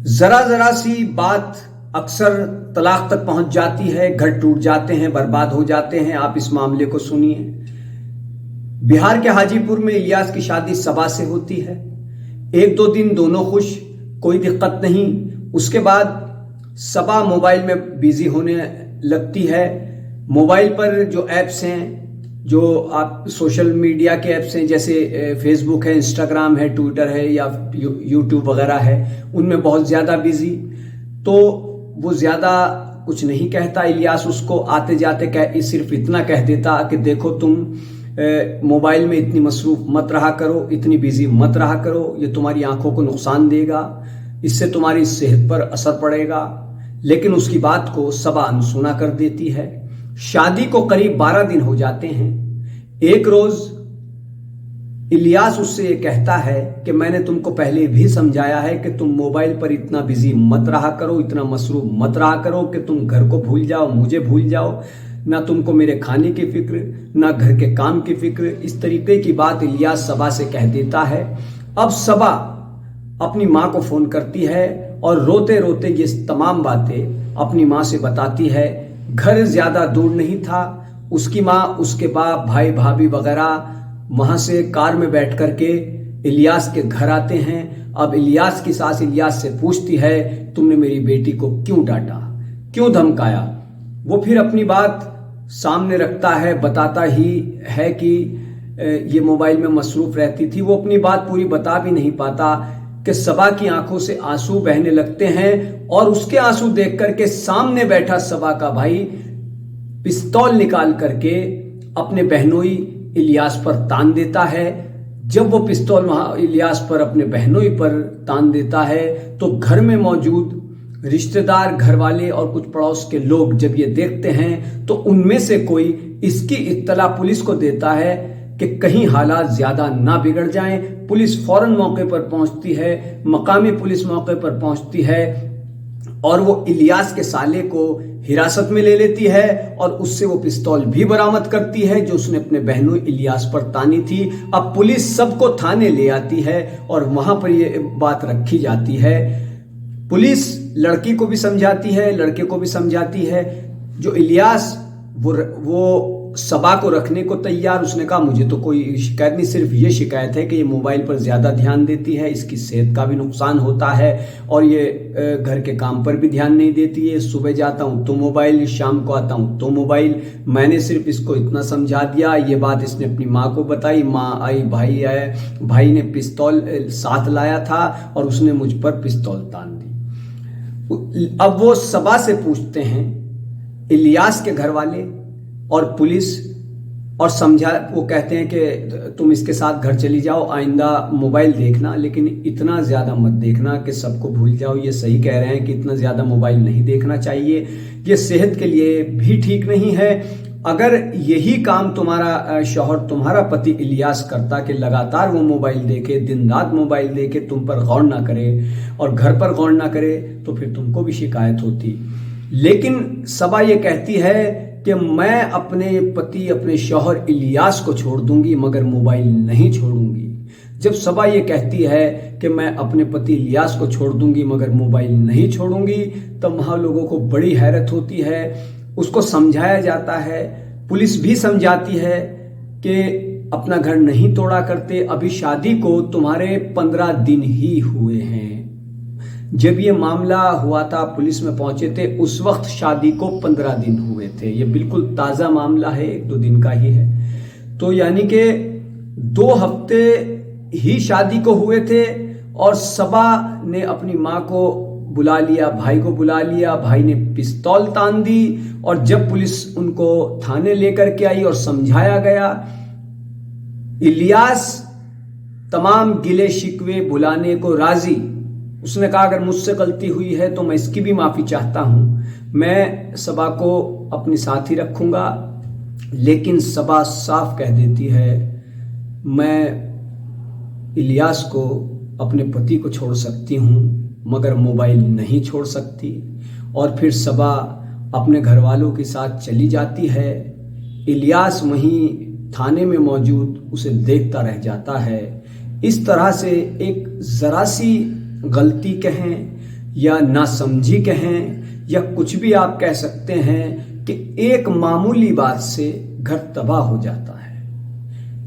जरा जरा सी बात अक्सर तलाक तक पहुंच जाती है, घर टूट जाते हैं, बर्बाद हो जाते हैं। आप इस मामले को सुनिए। बिहार के हाजीपुर में इलियास की शादी सबा से होती है। एक दो दिन दोनों खुश, कोई दिक्कत नहीं। उसके बाद सबा मोबाइल में बिजी होने लगती है। मोबाइल पर जो ऐप्स हैं, जो आप सोशल मीडिया के ऐप्स हैं, जैसे फेसबुक है, इंस्टाग्राम है, ट्विटर है या यूट्यूब वगैरह है, उनमें बहुत ज़्यादा बिजी। तो वो ज़्यादा कुछ नहीं कहता। इलियास उसको आते जाते सिर्फ इतना कह देता कि देखो तुम मोबाइल में इतनी मसरूफ मत रहा करो, इतनी बिजी मत रहा करो, ये तुम्हारी आंखों को नुकसान देगा, इससे तुम्हारी सेहत पर असर पड़ेगा। लेकिन उसकी बात को सबा अनसुना कर देती है। शादी को करीब 12 दिन हो जाते हैं। एक रोज इलियास उससे ये कहता है कि मैंने तुमको पहले भी समझाया है कि तुम मोबाइल पर इतना बिजी मत रहा करो, इतना मसरूफ मत रहा करो कि तुम घर को भूल जाओ, मुझे भूल जाओ, ना तुमको मेरे खाने की फिक्र, ना घर के काम की फिक्र। इस तरीके की बात इलियास सबा से कह देता है। अब सबा अपनी माँ को फोन करती है और रोते रोते ये तमाम बातें अपनी माँ से बताती है। घर ज्यादा दूर नहीं था। उसकी माँ, उसके बाप, भाई भाभी वगैरह वहां से कार में बैठ करके इलियास के घर आते हैं। अब इलियास की सास इलियास से पूछती है, तुमने मेरी बेटी को क्यों डांटा, क्यों धमकाया? वो फिर अपनी बात सामने रखता है, बताता ही है कि ये मोबाइल में मसरूफ रहती थी। वो अपनी बात पूरी बता भी नहीं पाता कि सबा की आंखों से आंसू बहने लगते हैं और उसके आंसू देख करके सामने बैठा सबा का भाई पिस्तौल निकाल करके अपने बहनोई इलियास पर तान देता है। जब वो पिस्तौल वहां इलियास पर, अपने बहनोई पर तान देता है तो घर में मौजूद रिश्तेदार, घर वाले और कुछ पड़ोस के लोग जब ये देखते हैं तो उनमें से कोई इसकी इत्तला पुलिस को देता है कि कहीं हालात ज्यादा ना बिगड़ जाएं। पुलिस फौरन मौके पर पहुंचती है, मकामी पुलिस मौके पर पहुंचती है और वो इलियास के साले को हिरासत में ले लेती है और उससे वो पिस्तौल भी बरामद करती है जो उसने अपने बहनों इलियास पर तानी थी। अब पुलिस सबको थाने ले आती है और वहां पर ये बात रखी जाती है। पुलिस लड़की को भी समझाती है, लड़के को भी समझाती है। जो इलियास वो सबा को रखने को तैयार, उसने कहा मुझे तो कोई शिकायत नहीं, सिर्फ ये शिकायत है कि ये मोबाइल पर ज्यादा ध्यान देती है, इसकी सेहत का भी नुकसान होता है और ये घर के काम पर भी ध्यान नहीं देती है। सुबह जाता हूं तो मोबाइल, शाम को आता हूं तो मोबाइल। मैंने सिर्फ इसको इतना समझा दिया। ये बात इसने अपनी माँ को बताई, माँ आई, भाई आए, भाई ने पिस्तौल साथ लाया था और उसने मुझ पर पिस्तौल तान दी। अब वो सबा से पूछते हैं इलियास के घर वाले और पुलिस और समझा, वो कहते हैं कि तुम इसके साथ घर चली जाओ, आइंदा मोबाइल देखना, लेकिन इतना ज्यादा मत देखना कि सबको भूल जाओ। ये सही कह रहे हैं कि इतना ज्यादा मोबाइल नहीं देखना चाहिए, ये सेहत के लिए भी ठीक नहीं है। अगर यही काम तुम्हारा शौहर, तुम्हारा पति इलियास करता कि लगातार वो मोबाइल देखे, दिन रात मोबाइल देखे, तुम पर गौर ना करे और घर पर गौर ना करे, तो फिर तुमको भी शिकायत होती। लेकिन सबा ये कहती है कि मैं अपने पति, अपने शौहर इलियास को छोड़ दूंगी मगर मोबाइल नहीं छोड़ूंगी। जब सबा ये कहती है कि मैं अपने पति इलियास को छोड़ दूंगी मगर मोबाइल नहीं छोड़ूंगी, तब वहां लोगों को बड़ी हैरत होती है। उसको समझाया जाता है, पुलिस भी समझाती है कि अपना घर नहीं तोड़ा करते, अभी शादी को तुम्हारे 15 दिन ही हुए हैं। जब ये मामला हुआ था, पुलिस में पहुंचे थे, उस वक्त शादी को 15 दिन हुए थे। ये बिल्कुल ताजा मामला है, 1-2 दिन का ही है। तो यानी कि 2 हफ्ते ही शादी को हुए थे और सबा ने अपनी माँ को बुला लिया, भाई को बुला लिया, भाई ने पिस्तौल तान दी और जब पुलिस उनको थाने लेकर के आई और समझाया गया, इलियास तमाम गिले शिकवे भुलाने को राजी। उसने कहा अगर मुझसे गलती हुई है तो मैं इसकी भी माफी चाहता हूं, मैं सबा को अपने साथ ही रखूंगा। लेकिन सबा साफ कह देती है, मैं इलियास को, अपने पति को छोड़ सकती हूं मगर मोबाइल नहीं छोड़ सकती। और फिर सबा अपने घर वालों के साथ चली जाती है। इलियास वहीं थाने में मौजूद उसे देखता रह जाता है। इस तरह से एक जरा सी गलती कहें या नासमझी कहें या कुछ भी आप कह सकते हैं कि एक मामूली बात से घर तबाह हो जाता है।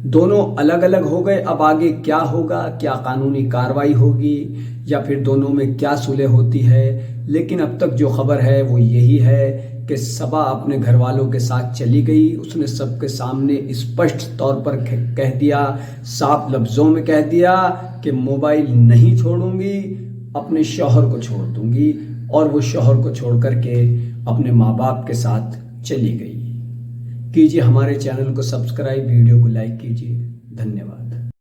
दोनों अलग अलग हो गए, अब आगे क्या होगा, क्या कानूनी कार्रवाई होगी या फिर दोनों में क्या सुलह होती है, लेकिन अब तक जो खबर है वो यही है कि सबा अपने घर वालों के साथ चली गई। उसने सबके सामने स्पष्ट तौर पर कह दिया, साफ लफ्ज़ों में कह दिया कि मोबाइल नहीं छोड़ूंगी, अपने शौहर को छोड़ दूंगी, और वो शौहर को छोड़ करके अपने माँ बाप के साथ चली गई। कीजिए हमारे चैनल को सब्सक्राइब, वीडियो को लाइक कीजिए। धन्यवाद।